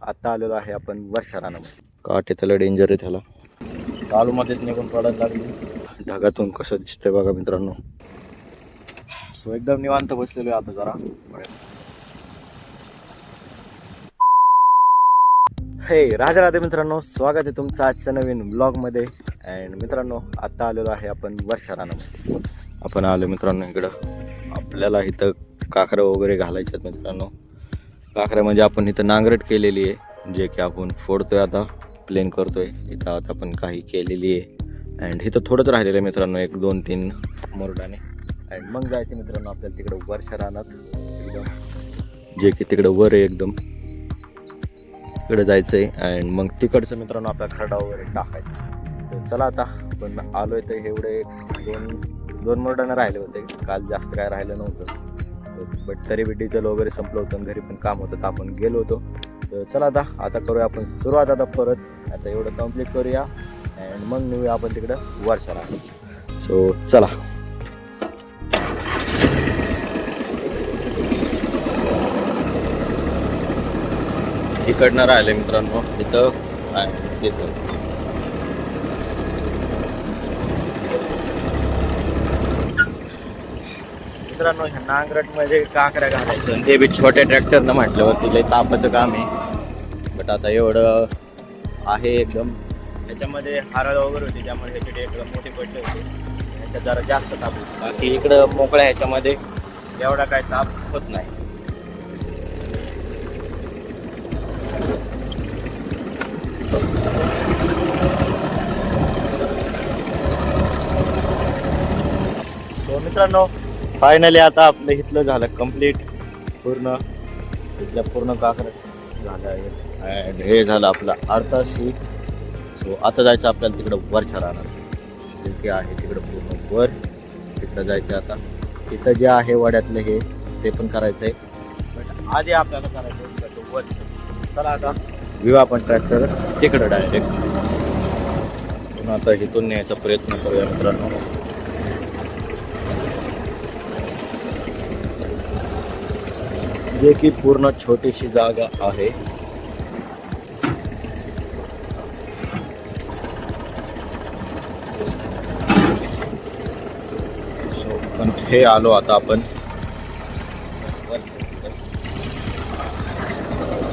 आता आलेलो आहे आपण वरच्या रानामध्ये. काटे त्याला डेंजर आहे त्याला. चालूमध्येच निघून पडायला लागली. ढगातून कसं दिसतंय बघा मित्रांनो. सो एकदम निवांत बसलेलो आहे आता जरा. हे राधे राधे मित्रांनो, स्वागत आहे तुमचं आजच्या नवीन ब्लॉगमध्ये. अँड मित्रांनो आता आलेलो आहे आपण वरच्या रानामध्ये. आपण आलो मित्रांनो इकडं. आपल्याला इथं काखरं वगैरे घालायचे आहेत मित्रांनो. काखरं म्हणजे आपण इथं नांगरट केलेली आहे, जे की आपण फोडतोय आता, प्लेन करतोय. इथं आता आपण काही केलेली आहे. अँड इथं थोडंच राहिलेलं आहे मित्रांनो, 1 2 3 मोरडाने. अँड मग जायचं मित्रांनो आपल्याला तिकडं वरच्या रानात, एकदम जे की तिकडं वर आहे एकदम तिकडे जायचं आहे. अँड मग तिकडचं मित्रांनो आपल्या खरडा वगैरे टाकायचं. तर चला आता पण आलोय तर एवढे दोन मोरडाने राहिले होते. काल जास्त काय राहिलं नव्हतं, बट तरी बी डिझेल वगैरे संपलं होतं, घरी पण काम होतं, तर आपण गेलो होतो. तर चला आता करूया आपण सुरुवात. आता परत आता एवढं कंप्लीट करूया अँड मग नेऊया आपण तिकडं वर्षाला. सो चला. इकडनं राहिले मित्रांनो इथं तिथं. मित्रांनो ह्या नांगरटमध्ये काकऱ्या घालायचं, ते बी छोट्या ट्रॅक्टरनं म्हटल्यावरती लय तापाचं काम आहे. बट आता एवढं आहे एकदम. ह्याच्यामध्ये हारळ वगैरे होती, त्यामुळे ह्याची एकदम मोठी पडली होती. ह्याच्यात जरा जास्त ताप होती. बाकी इकडं मोकळ्या ह्याच्यामध्ये एवढा काय ताप होत नाही. सो मित्रांनो फायनली आता आपलं इथलं झालं कंप्लीट. इथल्या पूर्ण काकऱ्या झालं आहे. अँड हे झालं आपलं अर्धा सी. सो आता जायचं आपल्याला तिकडं वरच्या रानात, जे की आहे तिकडं पूर्ण वर. तिकडं जायचं आता. तिथं जे आहे वड्यातलं ते पण करायचं आहे. बट आधी आपल्याला करायचं आहे वर. चला आता घेऊ आपण ट्रॅक्टर तिकडं डायरेक्ट. पण आता इथून न्यायचा प्रयत्न करूया मित्रांनो. जे की पूर्ण छोटीशी जागा आहे. सो पण हे आलो आता आपण.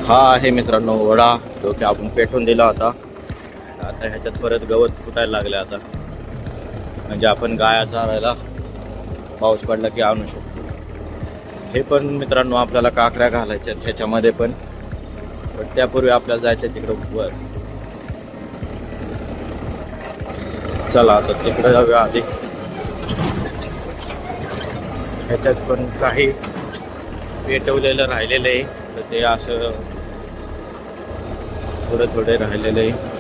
हा आहे मित्रांनो वडा, जो की आपण पेटवून दिला होता. आता ह्याच्यात परत गवत फुटायला लागले आता, म्हणजे आपण गाया चारायला पाऊस पडला की आणू शकतो. हे पण मित्रांनो आपल्याला काकऱ्या घालायच्या ह्याच्यामध्ये पण त्यापूर्वी आपल्याला जायचं तिकडं वर. चला आता तिकडं जाऊया आधी. ह्याच्यात पण काही पेटवलेलं राहिलेलं आहे, तर ते असं थोडे राहिलेलं आहे.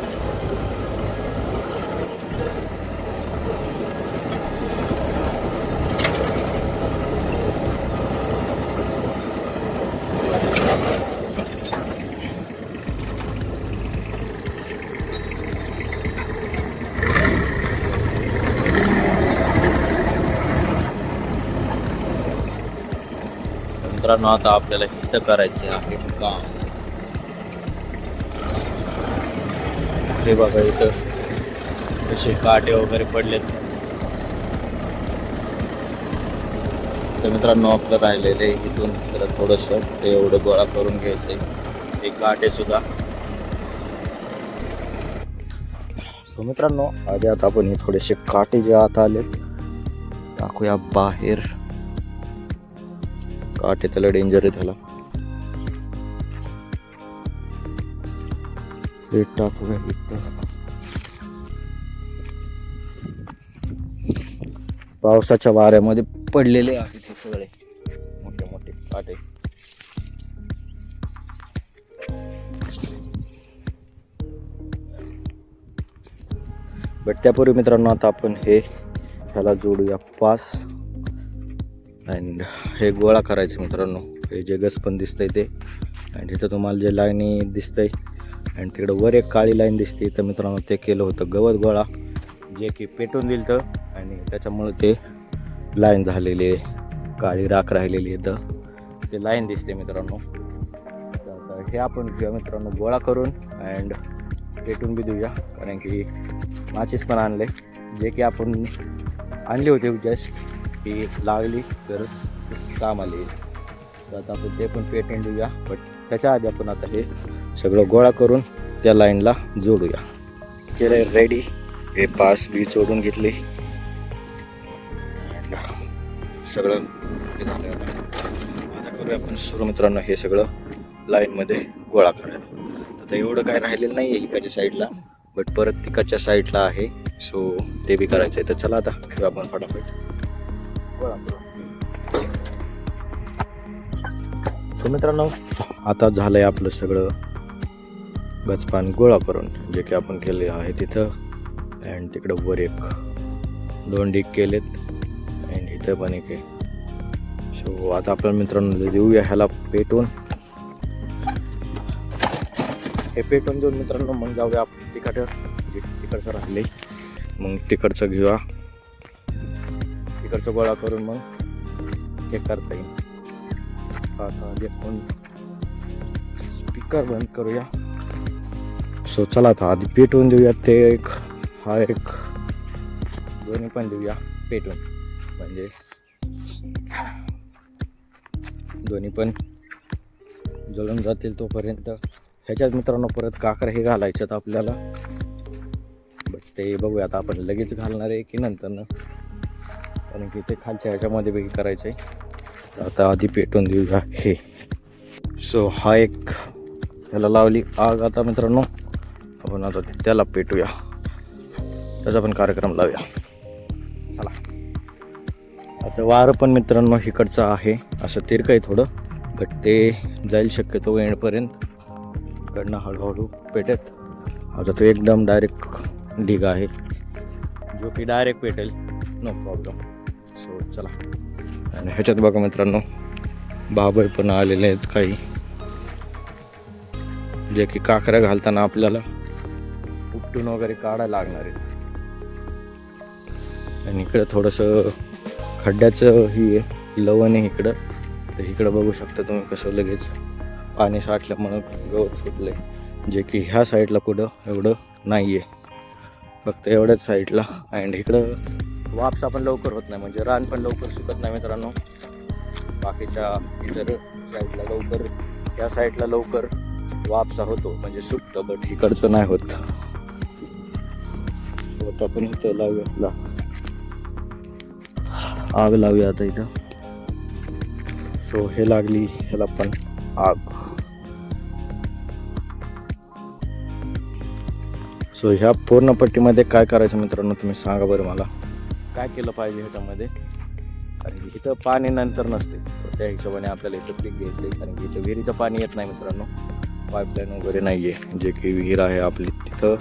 मित्रांनो आता आपल्याला इथं करायचे आहे काम. हे बघा इथं कसे काटे वगैरे पडलेत. तर मित्रांनो आपलं राहिलेले इथून तर थोडंसं ते एवढं गोळा करून घ्यायचंय, हे काटे सुद्धा. सो मित्रांनो आधी आता आपण हे थोडेसे काटे जे आता आलेत टाकूया बाहेर. काटे त्याला डेंजर आहे त्याला. हे टाकूया इथं. पावसाच्या वाऱ्यामध्ये पडलेले आहेत हे सगळे मोठे मोठे काटे. बट त्यापूर्वी मित्रांनो आता आपण ह्याला जोडूया पास. अँड हे गोळा करायचं मित्रांनो. हे जे गसपण दिसतंय ते, अँड इथं तुम्हाला जे लाईनी दिसतंय, अँड तिकडं वर एक काळी लाईन दिसते. तर मित्रांनो ते केलं होतं गवत गोळा, जे की पेटून दिलं तर, आणि त्याच्यामुळे ते लाईन झालेली आहे. काळी राख राहिलेली आहे, तर ते लाईन दिसते मित्रांनो. तर आता हे आपण घेऊया मित्रांनो गोळा करून अँड पेटून बी देऊया, कारण की माचीस पण आणले जे की आपण आणले होते जस्ट की लागली तर काम आले, तर आता आपण ते पण पेटून देऊया. बट त्याच्या आधी आपण आता हे सगळं गोळा करून त्या लाईनला जोडूया. केले रेडी, हे पास बी जोडून घेतले, सगळं झालं. आता करूया आपण सुरू मित्रांनो हे सगळं लाईनमध्ये गोळा करायला. आता एवढं काय राहिलेलं नाही आहे इकडच्या साईडला, बट परत तिकडच्या साईडला आहे, सो ते बी करायचं आहे. तर चला आता घेऊ आपण फटाफट गोळा करू. सो मित्रांनो आता झालं आहे आपलं सगळं गचपान गोळा करून, जे की आपण केले आहे तिथं. अँड तिकडं वर एक 2 डिग केलेत अँड इथं पण एक आहे. सो आता आपण मित्रांनो देऊया ह्याला पेटून. हे पेटून देऊन मित्रांनो मग जाऊया आपण तिकडचं राहिले, मग तिकडचं घेऊया, तिकडचं गोळा करून मग हे करता येईल. आता आपण स्पीकर बंद करूया. सो चला आता आधी पेटवून देऊया ते एक, हा एक, दोन्ही पण देऊया पेटून, म्हणजे दोन्ही पण जळून जातील तोपर्यंत. ह्याच्यात मित्रांनो परत काकरा हे घालायच्यात आपल्याला, बट ते बघूया आता आपण लगेच घालणार आहे की नंतर, कारण की ते खालच्या ह्याच्यामध्ये बी करायचं आहे. आता आधी पेटवून देऊया हे. सो हा एक ह्याला लावली आग. आता मित्रांनो आपण आता त्याला पेटूया, त्याचा पण कार्यक्रम लावूया. चला आता वारं पण मित्रांनो इकडचं आहे, असं तिरकं आहे थोडं, बट ते जाईल शक्यतो एंडपर्यंत. इकडनं हळूहळू पेटत. आता तो एकदम डायरेक्ट ढिग आहे, जो की डायरेक्ट पेटेल, नो प्रॉब्लेम. सो चला. आणि ह्याच्यात बघा मित्रांनो बाबळ पण आलेले आहेत काही, जे की काकऱ्या घालताना आपल्याला उपटून वगैरे काढायला लागणार आहे. आणि इकडं थोडंसं खड्ड्याचं ही लवण आहे इकडं, तर इकडं बघू शकता तुम्ही कसं लगेच पाणी साठल्यामुळं गवत फुटलं आहे, जे की ह्या साईडला कुठं एवढं नाही आहे, फक्त एवढ्याच साईडला. अँड इकडं वापसा पण लवकर होत नाही, म्हणजे रान पण लवकर सुकत नाही मित्रांनो. बाकीच्या इतर साईडला लवकर, या साईडला लवकर वापसा होतो म्हणजे सुकतं, बट इकडचं नाही होत. आपण इथं लावूया, आग लावूया आता इथं. सो हे लागली ह्याला पण आग. सो ह्या पूर्ण पट्टीमध्ये काय करायचं मित्रांनो तुम्ही सांगा बरं मला, काय केलं पाहिजे ह्याच्यामध्ये, कारण की इथं पाणी नंतर नसते, तर त्या हिशोबाने आपल्याला इथं पीक घ्यायचं आहे. कारण की इथं विहिरीचं पाणी येत नाही मित्रांनो, पाईपलाईन वगैरे नाही आहे. जे की विहीर आहे आपली तिथं,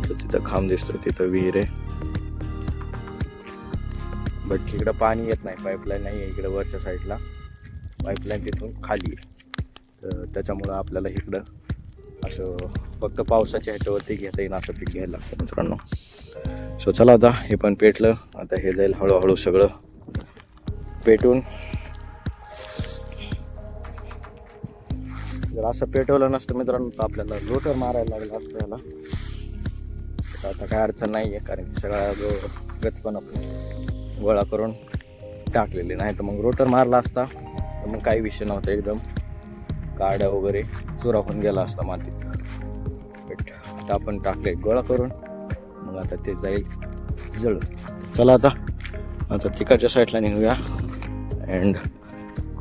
तर तिथं खांब दिसतो, तिथं विहीर आहे, बट इकडं पाणी येत नाही, पाईपलाईन नाही आहे इकडं. वरच्या साईडला पाईपलाईन तिथून खाली आहे, तर त्याच्यामुळं आपल्याला इकडं असं फक्त पावसाच्या ह्याच्यावरती घेता येईल असं पीक घ्यायला लागतं मित्रांनो. सो चला आता हे पण पेटलं, आता हे जाईल हळूहळू सगळं पेटून. जर असं पेटवलं नसतं मित्रांनो तर आपल्याला रोटर मारायला लागलं असतं ह्याला. आता काय अडचण नाही आहे, कारण की सगळा जो गच पण आपण गोळा करून टाकलेले, नाही तर मग रोटर मारला असता तर मग काही विषय नव्हता, एकदम काड्या वगैरे चुरा होऊन गेला असता मातीत. बट आता आपण टाकले गोळा करून, मग आता ते जाईल जळून. चला आता तिकडच्या साईडला निघूया अँड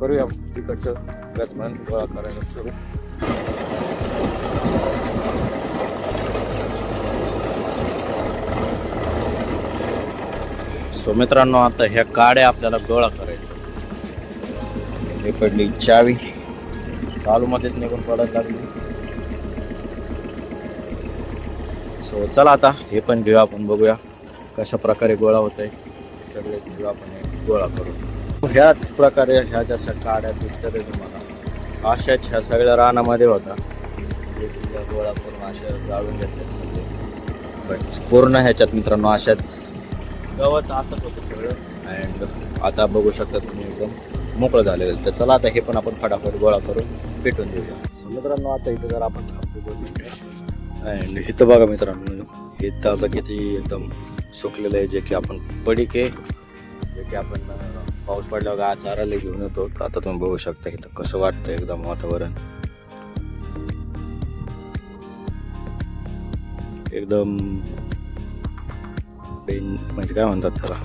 करूया तिकडचं गचमान गोळा करायला सुरू. सो मित्रांनो आता ह्या काड्या आपल्याला गोळा करायच्या. हे पडली चावी, चालूमध्येच निघून पडायला लागली. सो चला आता हे पण घेऊया आपण, बघूया कशा प्रकारे गोळा होत आहे. सगळे घेऊ आपण गोळा करून. ह्याच प्रकारे ह्या जशा काड्या दिसतात तुम्हाला, अशाच ह्या सगळ्या रानामध्ये होता, गोळा करून अशा जाळून घेतल्या सगळे. बट पूर्ण ह्याच्यात मित्रांनो अशाच गवत असत होतं सगळं. अँड आता बघू शकता तुम्ही एकदम मोकळं झालेलं. तर चला आता हे पण आपण फटाफट गोळा करून पेटून देऊया. मित्रांनो आता इथं जर आपण थांबलो अँड इथं बघा मित्रांनो, इथं आता किती एकदम सुकलेलं आहे, जे की आपण पडिके जे की आपण पाऊस पडल्यावर गाय चारायला घेऊन येतो. तर आता तुम्ही बघू शकता इथं कसं वाटतं एकदम वातावरण, एकदम म्हणजे काय म्हणतात त्याला,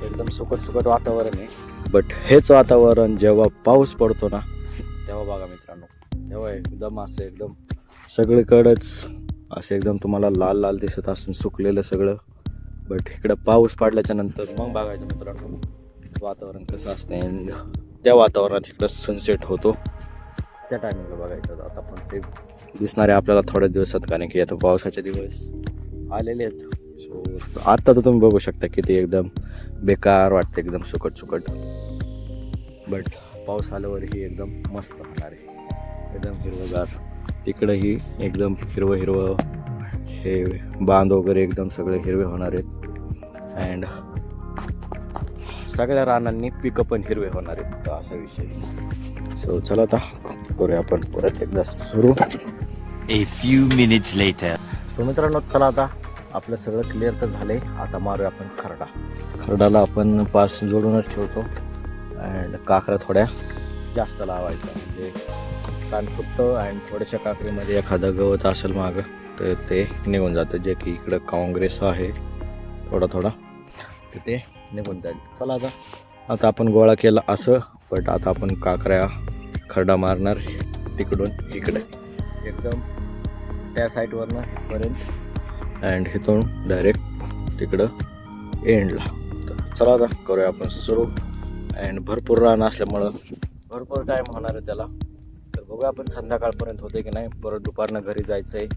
एकदम सुकट वातावरण आहे. बट हेच वातावरण जेव्हा पाऊस पडतो ना, तेव्हा बघा मित्रांनो, तेव्हा एकदम असं एकदम सगळीकडेच असं एकदम तुम्हाला लाल लाल दिसत असून सुकलेलं सगळं. बट इकडं पाऊस पडल्याच्या नंतर मग बघायचं मित्रांनो वातावरण कसं असतं. अँड त्या वातावरणात इकडं सनसेट होतो, त्या टायमिंगला बघायचं. आता पण ते दिसणारे आपल्याला थोड्या दिवसात, कारण की आता पावसाचे दिवस आलेले आहेत. सो आत्ता तर तुम्ही बघू शकता की ते एकदम बेकार वाटतं, एकदम सुकट. बट पाऊस आल्यावरही एकदम मस्त होणार आहे, एकदम हिरवगार. तिकडंही एकदम हिरवं हे बांध वगैरे एकदम सगळे हिरवे होणार आहेत. अँड सगळ्या रानांनी पिकं पण हिरवे होणार आहेत, असा विषय. सो चला आता करूया आपण परत एकदा सुरू. A few minutes later. So मित्रांनो चला आता आपलं सगळं क्लिअर तर झालंय. आता मारूया आपण खरडाला आपण पास जोडूनच ठेवतो. अँड काकऱ्या थोड्या जास्त लावायच्या, म्हणजे कान फुटतं. अँड थोड्याशा काकरीमध्ये एखादं गवत असेल मागं तर ते निघून जातं, जे की इकडं काँग्रेस आहे थोडा तर ते निघून जाईल. चला आता आपण गोळा केला असं, बट आता आपण काकऱ्या खरडा मारणार तिकडून इकडे एकदम त्या साईडवरनं इथपर्यंत, अँड इथून डायरेक्ट तिकडं एंडला. तर चला आता करूया आपण सुरू. अँड भरपूर रान असल्यामुळं भरपूर टाईम होणार आहे त्याला. तर बघूया आपण संध्याकाळपर्यंत होते की नाही. परत दुपारनं घरी जायचं आहे,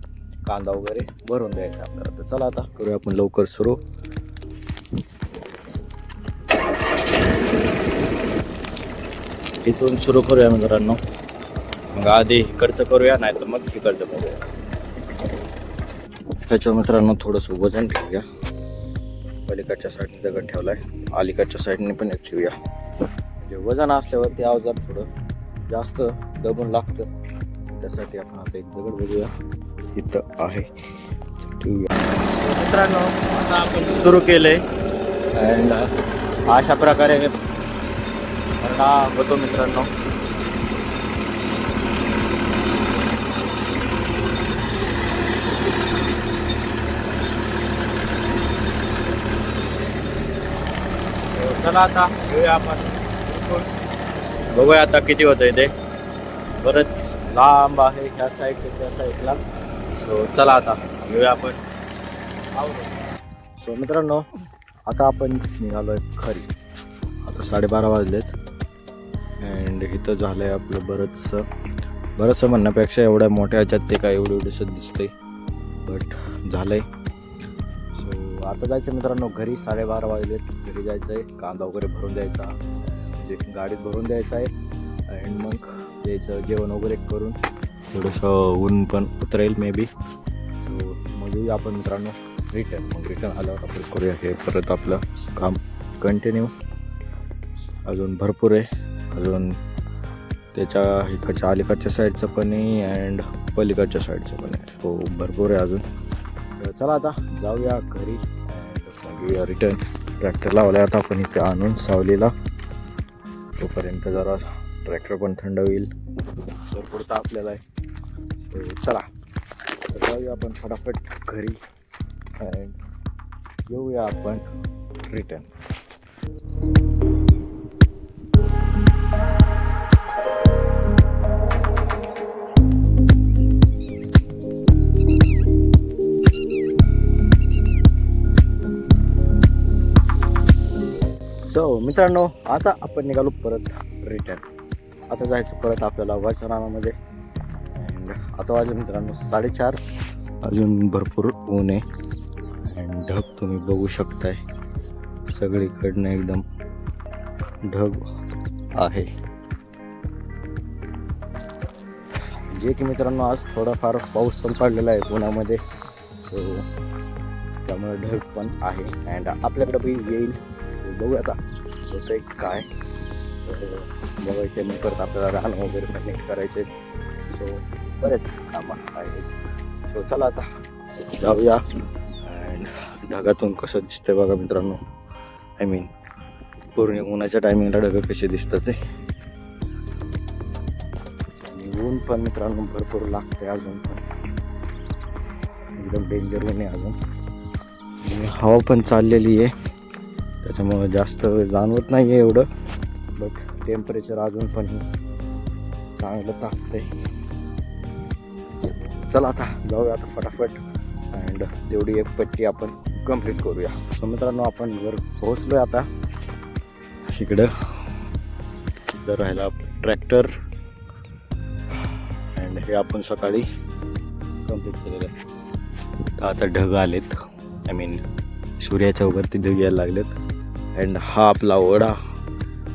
कांदा वगैरे भरून द्यायचा आपल्याला. तर चला आता करूया आपण लवकर सुरू. इथून सुरू करूया मित्रांनो. मग आधी इकडचं करूया, नाही तर मग इकडचं करूया. त्याच्या मित्रांनो थोडंसं वजन ठेवूया. पलीकडच्या साईडने दगड ठेवलाय, अलीकडच्या साईडने पण एक ठेवूया. म्हणजे वजन असल्यावर ते अवजार थोडं जास्त दबून लागतं. त्यासाठी आपण आता एक दगड बघूया, इथं आहे, ठेवूया. मित्रांनो आता आपण सुरू केलंय. अँड अशा प्रकारे खरडा होतो मित्रांनो. चला आता घेऊया आपण, बघूया आता किती होतंय ते. बरंच लांब आहे ह्या साईडच्या त्या साईडला. सो चला आता घेऊया आपण. सो मित्रांनो आता आपण निघालोय खरी. आता 12:30 वाजलेत. अँड इथं झालं आहे आपलं बरंचसं म्हणण्यापेक्षा एवढ्या मोठ्या ह्याच्यात ते काय एवढंसं दिसतंय, बट झालं आहे. सो आता जायचं मित्रांनो घरी. 12:30 वाजलेत, घरी जायचं आहे. कांदा वगैरे भरून द्यायचा, म्हणजे गाडीत भरून द्यायचा आहे. अँड मग द्यायचं जेवण वगैरे करून, थोडंसं ऊन पण उतरेल मे बी. सो मग येऊया आपण मित्रांनो रिटर्न आल्यावर आपण करूया हे परत आपलं काम कंटिन्यू. अजून भरपूर आहे, अजून त्याच्या इकडच्या अलीकडच्या साईडचं पण आहे अँड पलीकडच्या साईडचं पण आहे. सो भरपूर आहे अजून. तर चला आता जाऊया घरी अँड घेऊया रिटर्न. ट्रॅक्टर लावला आता आपण इथे आणून सावलीला, तोपर्यंत जरा ट्रॅक्टर पण थंड होईल. भरपूर तापलेला आहे. सो चला तर जाऊया आपण फटाफट घरी अँड येऊया आपण रिटर्न. सो मित्रांनो आता आपण निघालो परत रिटर्न. आता जायचं परत आपल्याला वाच्या रानामध्ये. अँड आता वाजले मित्रांनो 4:30. अजून भरपूर ऊन आहे अँड ढग तुम्ही बघू शकताय सगळीकडनं, एकदम ढग आहे. जे की मित्रांनो आज थोडाफार पाऊस पण पडलेला आहे पुण्यामध्ये. सो त्यामुळे ढग पण आहे अँड आपल्याकडे बी येईल. बघूया आता होतं आहे काय. बघायचं आहे, मग परत आपल्याला रान वगैरे पण नीट करायचे. सो बरेच कामं आहेत. सो चला आता जाऊया. अँड ढगातून कसं दिसतंय बघा मित्रांनो. आय मीन पूर्ण उन्हाच्या टायमिंगला ढगं कसे दिसतात ते. आणि ऊन पण मित्रांनो भरपूर लागते अजून पण, एकदम डेंजर ऊन आहे अजून. आणि हवा पण चाललेली आहे त्याच्यामुळं जास्त जाणवत नाही आहे एवढं. बट टेम्परेचर अजून पण चांगलं तापतंय. चला आता जाऊया आता फटाफट. अँड तेवढी एक पट्टी आपण कंप्लीट करूया. सो मित्रांनो आपण वर पोहोचलोय आता. इकडं जर राहिला आपलं ट्रॅक्टर. अँड हे आपण सकाळी कंप्लीट केलेलं आहे. तर आता ढग आलेत, आय मीन सूर्याच्या वरती ढग यायला लागलेत. अँड हा आपला ओढा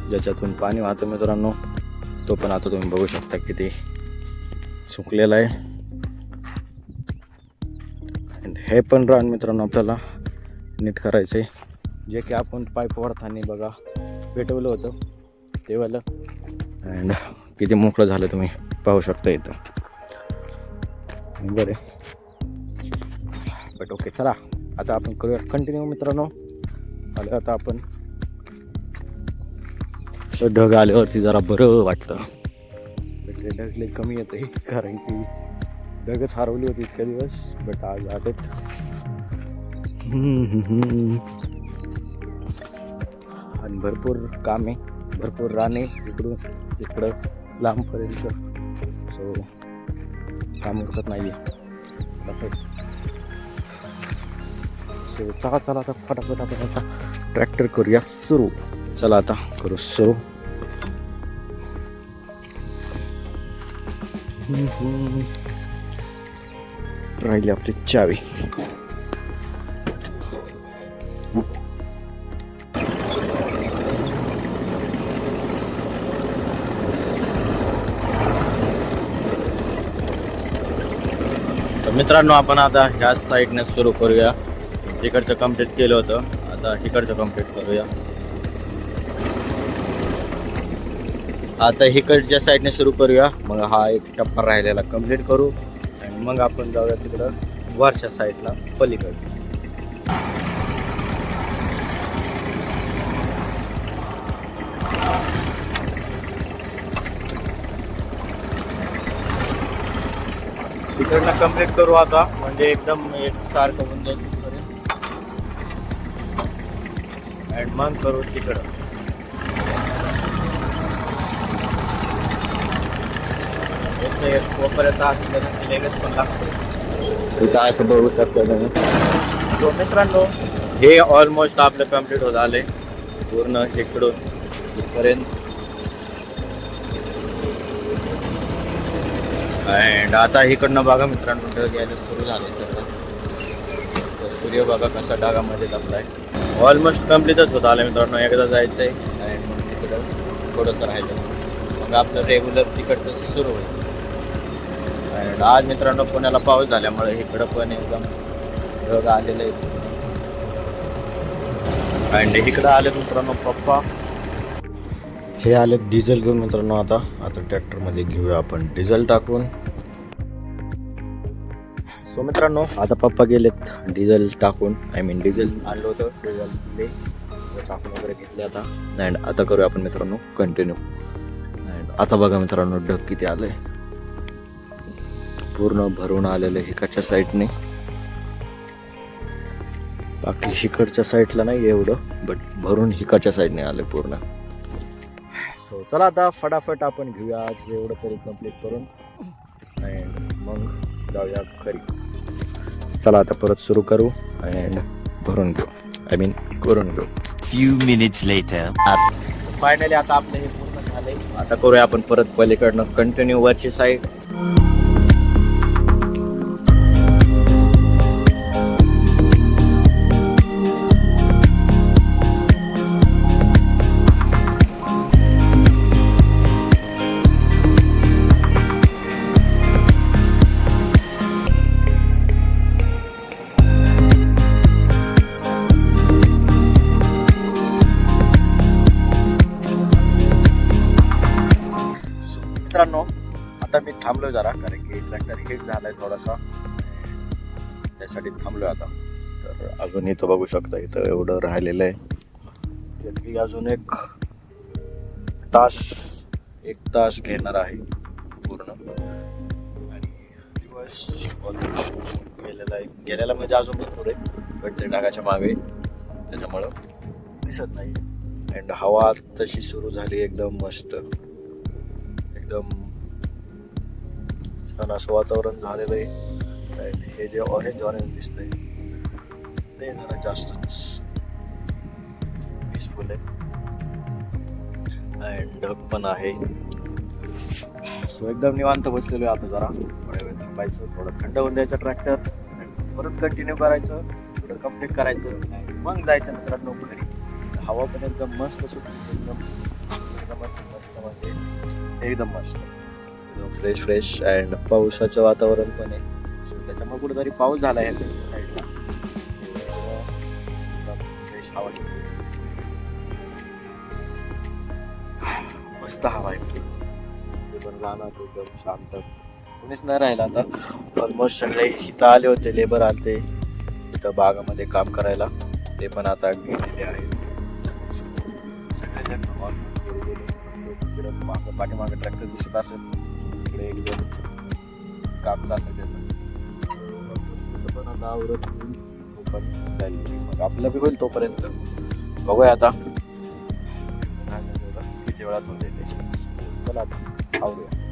ज्याच्यातून पाणी वाहतं मित्रांनो, तो पण आता तुम्ही बघू शकता किती सुकलेला आहे. अँड हे पण रान मित्रांनो आपल्याला नीट करायचं आहे. जे की आपण पाईप वरताना बघा पेटवलं होतं तेव्हाला. अँड किती मोकळं झालं तुम्ही पाहू शकता इथं. बरे बट ओके चला आता आपण करूया कंटिन्यू मित्रांनो. आलं आता आपण असं ढग आल्यावरती जरा बरं वाटतं. ढग लई कमी येतं आहे कारण की ढगच हरवली होती इतक्या दिवस. बट आज आलेत. आणि भरपूर काम आहे, भरपूर राणे इकडून तिकडं लांबपर्यंत. सो काम उरकत नाही आहे. सो चला चला आता फटाफट आपण आता ट्रॅक्टर करूया सुरू. चला आता करू सुरू. राहिली आपली चावी. मित्रांनो आपण आता ह्या साईडने सुरू करूया. तिकडचं कम्प्लीट केलं होतं, आता इकडचं कम्प्लीट करूया. आता इकडच्या साईडने सुरू करूया. मग हा एक टप्पा राहिलेला कम्प्लीट करू आणि मग आपण जाऊया तिकडं वरच्या साईडला पलीकडे. तिकडनं कम्प्लीट करू आता, म्हणजे एकदम एक सारखं होऊन जाईल अँड मग करू तिकडं. एक कोपर्यात असं लगेच पण लागतो तिथं असं बघू शकतो तुम्ही. सो मित्रांनो हे ऑलमोस्ट आपलं कम्प्लीट होत आलंय पूर्ण इकडून इथपर्यंत. अँड आता इकडनं बघा मित्रांनो ढग यायला सुरू झाले सगळं. सूर्य बघा कसा ढगामध्ये लपलाय. ऑलमोस्ट कम्प्लीटच होत आलं मित्रांनो. एकदा जायचं आहे अँड मग तिकडं थोडंसं राहिलं मग आपलं रेग्युलर तिकडचं सुरू होईल. अँड आज मित्रांनो पुण्याला पाऊस झाल्यामुळे इकडं पण एकदम ढग आलेलं आहे. अँड इकडं आले मित्रांनो पप्पा. हे आले डिझेल घेऊन मित्रांनो. आता ट्रॅक्टरमध्ये घेऊया आपण डिझेल टाकून. सो मित्रांनो आता पप्पा गेलेत डिझेल टाकून. आय मीन डिझेल आणलं होतं, डिझेल टाकून वगैरे घेतले आता. अँड आता करूया आपण मित्रांनो कंटिन्यू. अँड आता बघा मित्रांनो ढग किती आलंय, पूर्ण भरून आलेलं आहे इकडच्या साईडने. बाकी इकडच्या साईडला नाही एवढं, बट भरून इकडच्या साईडने आलं पूर्ण. सो चला आता फटाफट आपण घेऊया आज एवढं तरी कंप्लीट करून अँड मग जाऊया घरी. चला आता परत सुरू करू अँड भरून घेऊ, आय मीन करून घेऊ. Few minutes later. फायनली आता आपलं हे पूर्ण झालंय. आता करूया आपण परत पलीकडनं कंटिन्यू वरची साईड. मित्रांनो आता मी थांबलोय जरा, कारण की ट्रॅक्टर हिट झालाय थोडासा, त्यासाठी थांबलोय आता. तर अजून इथं बघू शकता, इथं एवढं राहिलेलं आहे. यातली अजून एक तास घेणार आहे पूर्ण. आणि दिवस ऑलमोस्ट गेलेला म्हणजे अजून भरपूर आहे, पण ते ढगाच्या मागे त्याच्यामुळं दिसत नाही. अँड हवा तशी सुरू झाली, एकदम मस्त, एकदम छान असं वातावरण झालेलं आहे. अँड हे जे ऑरेंज दिसतंय ते जरा जास्तच पीसफुल आहे. अँड ढग पण आहे. सो एकदम निवांत बसलेलो आहे. आता जरा थोड्या वेळ थांबायचं, थोडं थंड होऊन द्यायचं ट्रॅक्टर, परत कंटिन्यू करायचं, थोडं कम्प्लीट करायचं आणि मग जायचं मित्रांनो घरी. हवा पण एकदम मस्त सुटली, एकदमच मस्त, म्हणजे एकदम मस्त, एकदम फ्रेश अँड पावसाचं वातावरण पण आहे. त्याच्यामुळे कुठेतरी पाऊस झाला आहे साईडला, फ्रेश हवा घेतली. मस्त हवा आहे. ते पण राहणार एकदम शांत, कोणीच नाही राहिला आता. ऑलमोस्ट सगळे इथं आले होते, लेबर आलते इथं बागामध्ये काम करायला, ते पण आता गेलेले आहेत. पाठीमागे ट्रॅक्टर दिसत असेल, इकडे एक दोन काम चाललं त्याचं पण आता आवरत पण जाईल. मग आपलं बी होईल तोपर्यंत. बघूया आता किती वेळात होते ते. चला आता आवरूया.